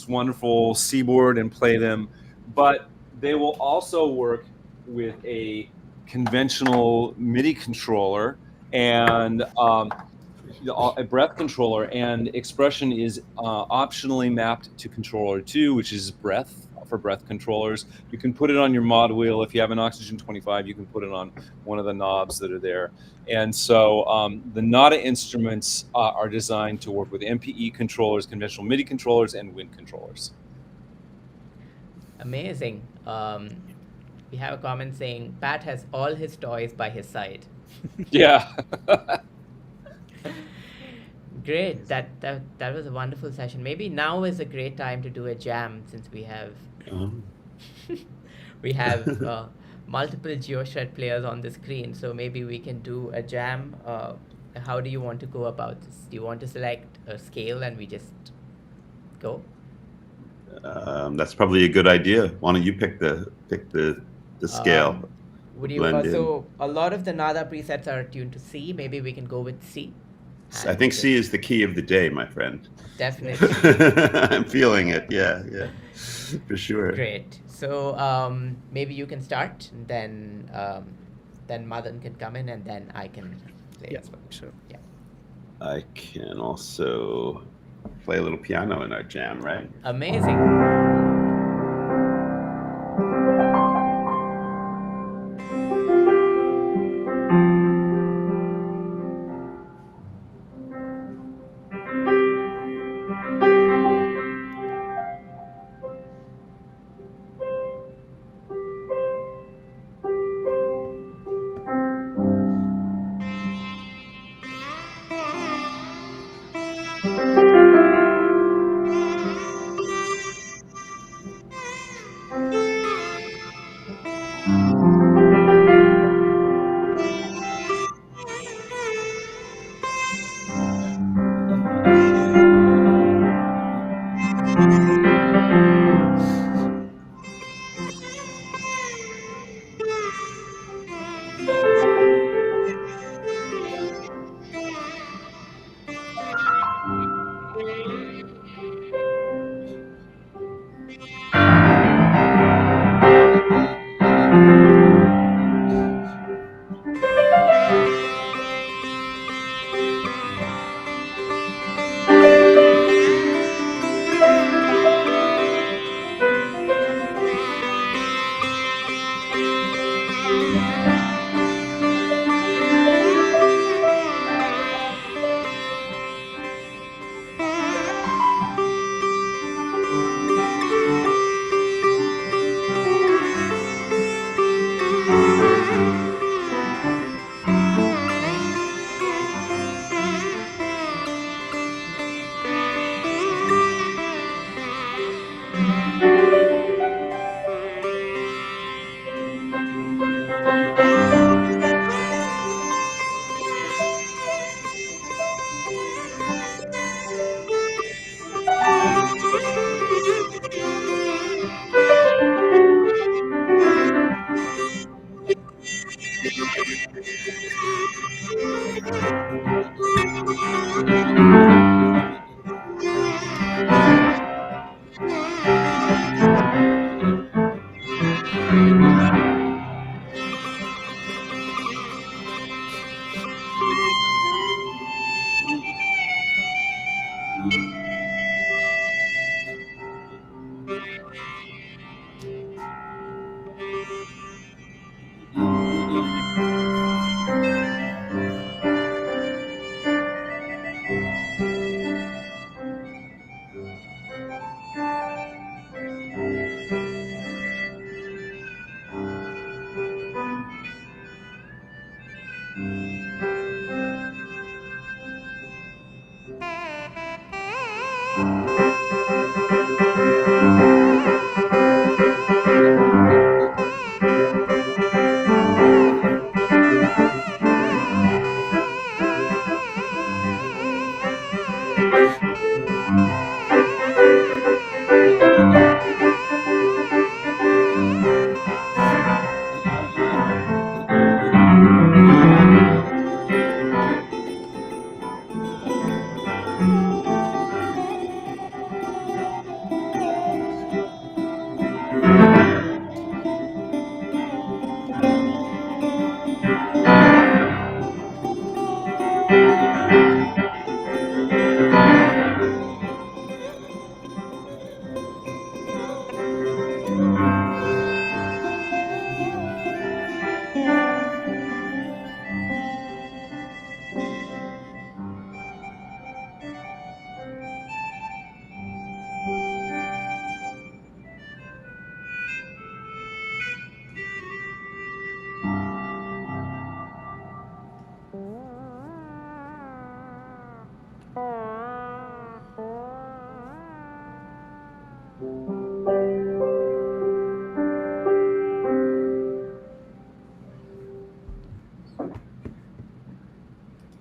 wonderful Seaboard and play them, but they will also work with a conventional MIDI controller and a breath controller, and expression is optionally mapped to controller 2, which is breath for breath controllers. You can put it on your mod wheel. If you have an Oxygen 25, you can put it on one of the knobs that are there. And so the Naada instruments are designed to work with MPE controllers, conventional MIDI controllers, and wind controllers. Amazing. We have a comment saying Pat has all his toys by his side. Yeah. Great. That was a wonderful session. Maybe now is a great time to do a jam, since we have multiple GeoShred players on the screen. So maybe we can do a jam. How do you want to go about this? Do you want to select a scale and we just go? That's probably a good idea. Why don't you pick the scale? Would you? So a lot of the Naada presets are tuned to C. Maybe we can go with C. I think C is the key of the day, my friend. Definitely. I'm feeling it. Yeah, for sure. Great. So maybe you can start, and then Madan can come in, and then I can play as well. Sure. Yeah. I can also play a little piano in our jam, right? Amazing.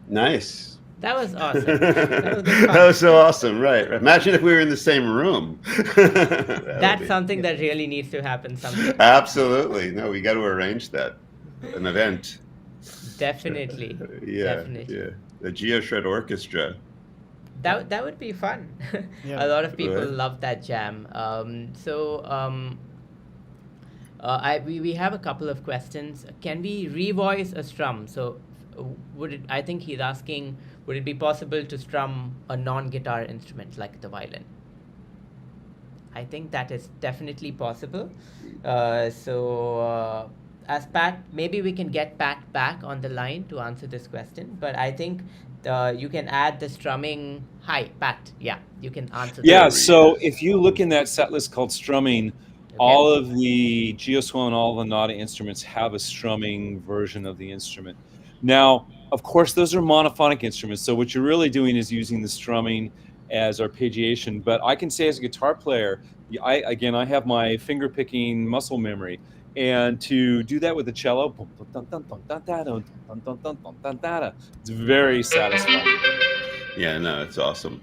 Nice. That was awesome. That was good fun. That was so awesome, right? Imagine if we were in the same room. That's something that really needs to happen someday. Absolutely. No, we got to arrange that. An event. Definitely. Yeah. Definitely. Yeah. The GeoShred Orchestra. That would be fun. Yeah. A lot of people Right. love that jam. We have a couple of questions. Can we revoice a strum? So, I think he's asking, would it be possible to strum a non-guitar instrument like the violin? I think that is definitely possible. As Pat, maybe we can get Pat back on the line to answer this question. But I think you can add the strumming. Hi, Pat. Yeah, you can answer. Yeah, that. so if you look in that set list called strumming, Okay. all of the GeoSwan and all the Naada instruments have a strumming version of the instrument. Now, of course, those are monophonic instruments. So what you're really doing is using the strumming as arpeggiation. But I can say as a guitar player, I have my finger picking muscle memory. And to do that with the cello, it's very satisfying. Yeah, no, it's awesome.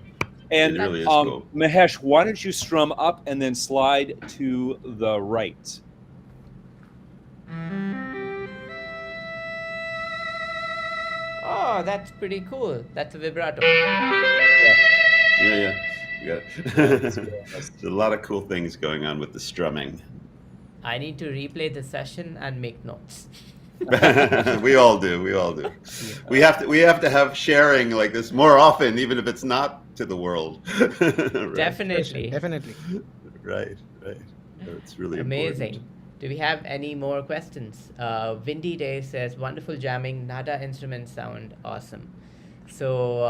And It really is cool. Mahesh, why don't you strum up and then slide to the right? Oh, that's pretty cool. That's a vibrato. Yeah. There's a lot of cool things going on with the strumming. I need to replay the session and make notes. We all do. We have to have sharing like this more often, even if it's not to the world. Right. Definitely. Definitely. Right. It's really Amazing. important. Do we have any more questions? Windy Day says, wonderful jamming, Naada instruments sound awesome. So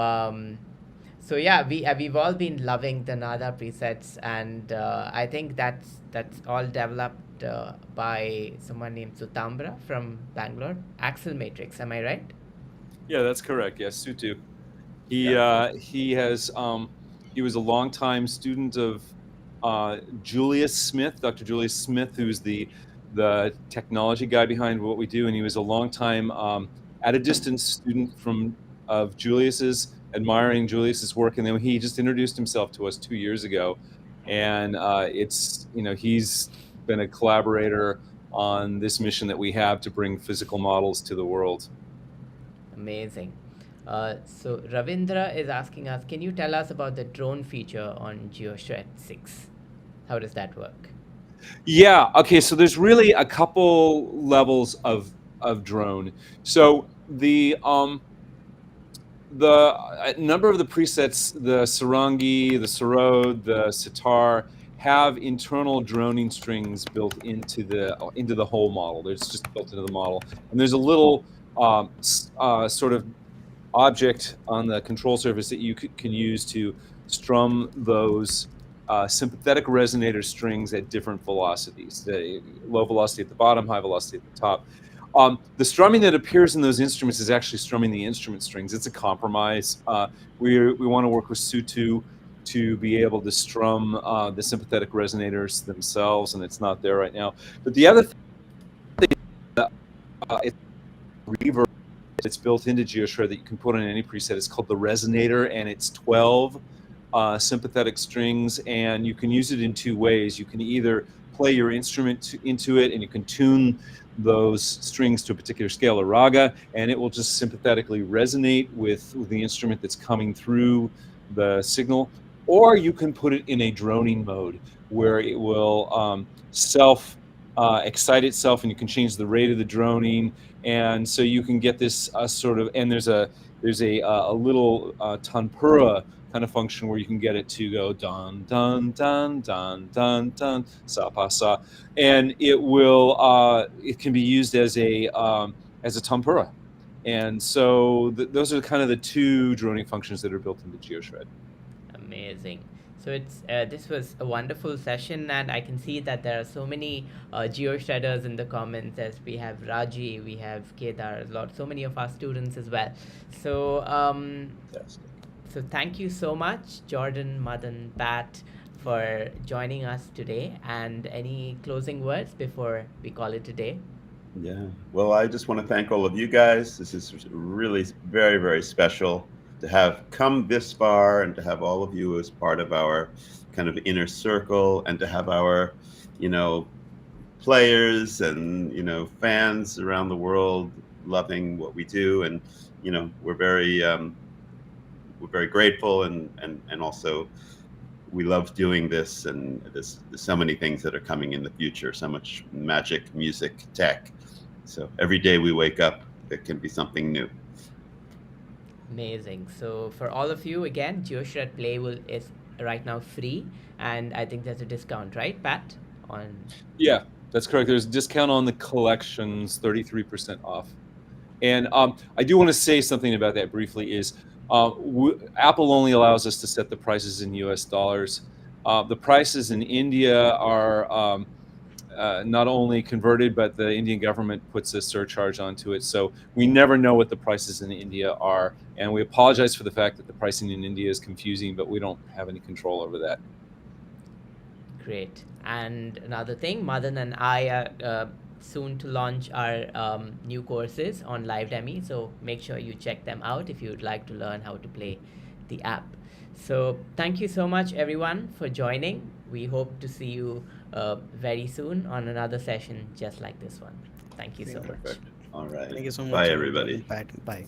yeah, we've all been loving the Naada presets, and I think that's all developed by someone named Sutambra from Bangalore. AcelMatrix, am I right? Yeah, that's correct. Yes, Sutu. He was a longtime student of Julius Smith, Dr. Julius Smith, who's the technology guy behind what we do, and he was a longtime at a distance student of Julius's, admiring Julius's work, and then he just introduced himself to us 2 years ago, and he's been a collaborator on this mission that we have to bring physical models to the world. Amazing. So Ravindra is asking us, can you tell us about the drone feature on GeoShred 6? How does that work? Yeah. Okay. So there's really a couple levels of drone. So the number of the presets, the Sarangi, the Sarod, the Sitar, have internal droning strings built into the whole model. It's just built into the model, and there's a little sort of object on the control surface that you can use to strum those sympathetic resonator strings at different velocities. The low velocity at the bottom, high velocity at the top. The strumming that appears in those instruments is actually strumming the instrument strings. It's a compromise. We want to work with Sutu to be able to strum the sympathetic resonators themselves, and it's not there right now. But the other thing, it's reverb that's built into GeoShred that you can put on any preset. It's called the resonator, and it's 12 sympathetic strings, and you can use it in two ways. You can either play your instrument into it, and you can tune those strings to a particular scale or raga, and it will just sympathetically resonate with the instrument that's coming through the signal. Or you can put it in a droning mode where it will excite itself, and you can change the rate of the droning, and so you can get this sort of, and there's a little tanpura kind of function where you can get it to go dun dun dun dun dun dun sa pa sa, and it can be used as a tanpura, and so those are kind of the two droning functions that are built into GeoShred. Amazing. So this was a wonderful session, and I can see that there are so many GeoShredders in the comments. As we have Raji, we have Kedar, so many of our students as well. So so thank you so much, Jordan, Madan, Pat, for joining us today. And any closing words before we call it a day? Yeah. Well, I just want to thank all of you guys. This is really very, very special to have come this far and to have all of you as part of our kind of inner circle, and to have our, players and, fans around the world loving what we do. And, we're very grateful, and also we love doing this, and there's so many things that are coming in the future, so much magic, music, tech. So every day we wake up, there can be something new. Amazing. So for all of you, again, GeoShred Play is right now free, and I think there's a discount, right, Pat? Yeah, that's correct. There's a discount on the collections, 33% off. And I do want to say something about that briefly. Is Apple only allows us to set the prices in US dollars. The prices in India are not only converted, but the Indian government puts a surcharge onto it. So we never know what the prices in India are. And we apologize for the fact that the pricing in India is confusing, but we don't have any control over that. Great. And another thing, Madan and I are soon to launch our new courses on LivDemy. So make sure you check them out if you'd like to learn how to play the app. So thank you so much, everyone, for joining. We hope to see you very soon on another session just like this one. Thank you so much. All right. Thank you so much. Bye, everybody. Bye.